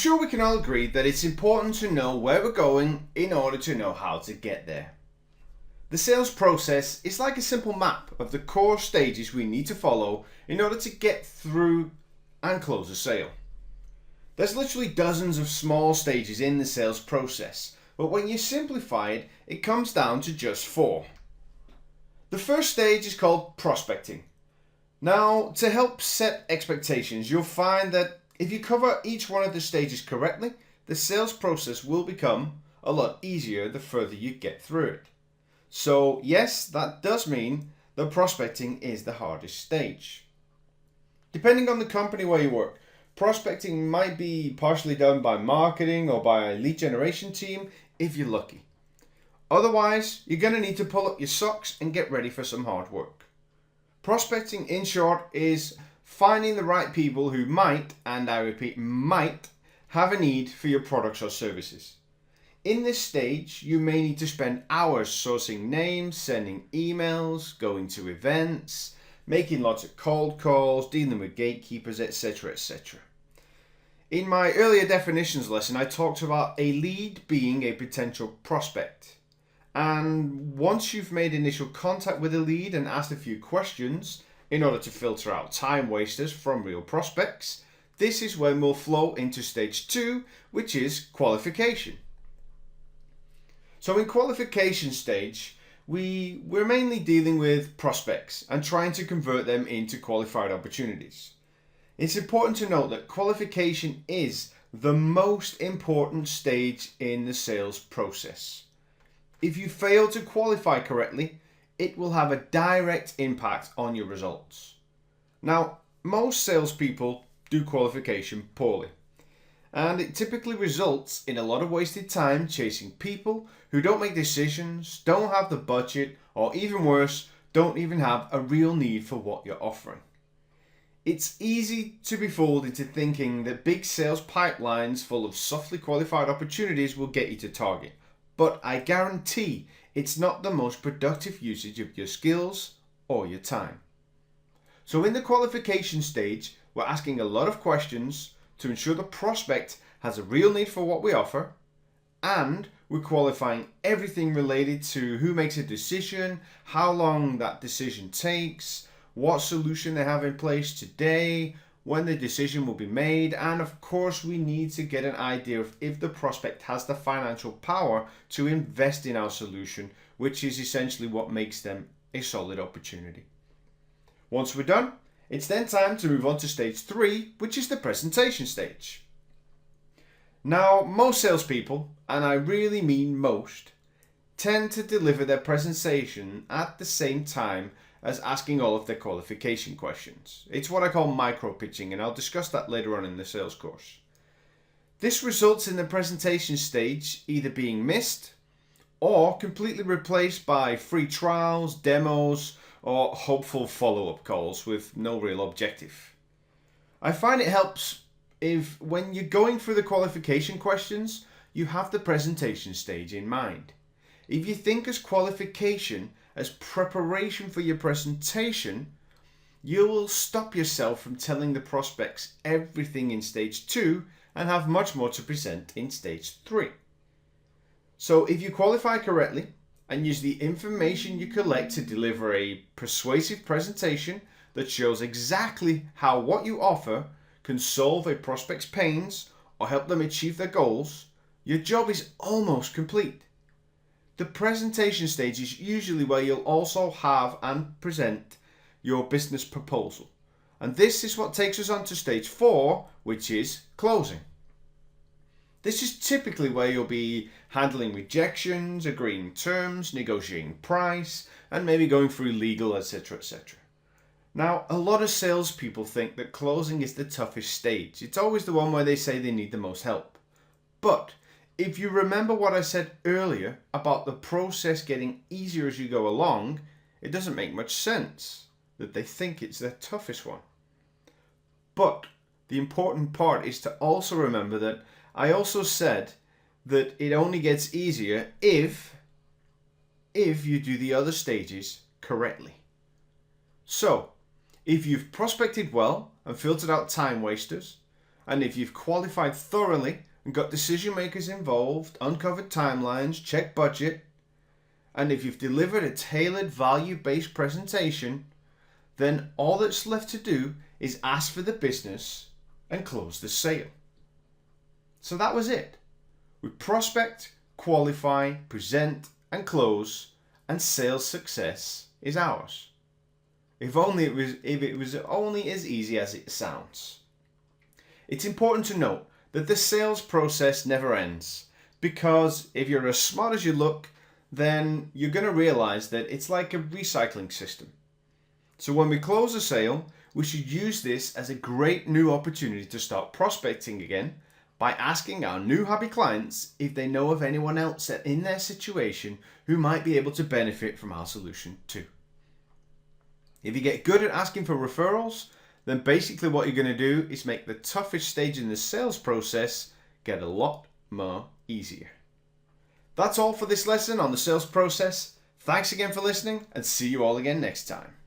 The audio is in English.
sure we can all agree that it's important to know where we're going in order to know how to get there. The sales process is like a simple map of the core stages we need to follow in order to get through and close a sale. There's literally dozens of small stages in the sales process, but when you simplify it, it comes down to just 4. The first stage is called prospecting. Now, to help set expectations, you'll find that if you cover each one of the stages correctly, the sales process will become a lot easier the further you get through it. So yes, that does mean that prospecting is the hardest stage. Depending on the company where you work, prospecting might be partially done by marketing or by a lead generation team if you're lucky. Otherwise, you're going to need to pull up your socks and get ready for some hard work. Prospecting, in short, is finding the right people who might, and I repeat, might, have a need for your products or services. In this stage, you may need to spend hours sourcing names, sending emails, going to events, making lots of cold calls, dealing with gatekeepers, etc., etc. In my earlier definitions lesson, I talked about a lead being a potential prospect. And once you've made initial contact with a lead and asked a few questions in order to filter out time wasters from real prospects, this is when we'll flow into stage 2, which is qualification. So in qualification stage, we're mainly dealing with prospects and trying to convert them into qualified opportunities. It's important to note that qualification is the most important stage in the sales process. If you fail to qualify correctly, it will have a direct impact on your results. Now, most salespeople do qualification poorly, and it typically results in a lot of wasted time chasing people who don't make decisions, don't have the budget, or even worse, don't even have a real need for what you're offering. It's easy to be fooled into thinking that big sales pipelines full of softly qualified opportunities will get you to target. But I guarantee it's not the most productive usage of your skills or your time. So in the qualification stage, we're asking a lot of questions to ensure the prospect has a real need for what we offer, and we're qualifying everything related to who makes a decision, how long that decision takes, what solution they have in place today, when the decision will be made, and of course we need to get an idea of if the prospect has the financial power to invest in our solution, which is essentially what makes them a solid opportunity. Once we're done, it's then time to move on to stage 3, which is the presentation stage. Now, most salespeople, and I really mean most, tend to deliver their presentation at the same time as asking all of their qualification questions. It's what I call micro-pitching, and I'll discuss that later on in the sales course. This results in the presentation stage either being missed or completely replaced by free trials, demos, or hopeful follow-up calls with no real objective. I find it helps if when you're going through the qualification questions, you have the presentation stage in mind. If you think as qualification as preparation for your presentation, you will stop yourself from telling the prospects everything in stage 2 and have much more to present in stage 3. So if you qualify correctly and use the information you collect to deliver a persuasive presentation that shows exactly how what you offer can solve a prospect's pains or help them achieve their goals, your job is almost complete. The presentation stage is usually where you'll also have and present your business proposal. And this is what takes us on to stage 4, which is closing. This is typically where you'll be handling rejections, agreeing terms, negotiating price, and maybe going through legal, etc., etc. Now, a lot of salespeople think that closing is the toughest stage. It's always the one where they say they need the most help. But if you remember what I said earlier about the process getting easier as you go along, it doesn't make much sense that they think it's the toughest one. But the important part is to also remember that I also said that it only gets easier if you do the other stages correctly. So, if you've prospected well and filtered out time wasters, And if you've qualified thoroughly and got decision makers involved, uncovered timelines, checked budget, and if you've delivered a tailored value-based presentation, then all that's left to do is ask for the business and close the sale. So that was it. We prospect, qualify, present, and close, and sales success is ours. If it was only as easy as it sounds. It's important to note that the sales process never ends, because if you're as smart as you look, then you're going to realize that it's like a recycling system. So when we close a sale, we should use this as a great new opportunity to start prospecting again by asking our new happy clients if they know of anyone else in their situation who might be able to benefit from our solution too. If you get good at asking for referrals, then basically what you're going to do is make the toughest stage in the sales process get a lot more easier. That's all for this lesson on the sales process. Thanks again for listening, and see you all again next time.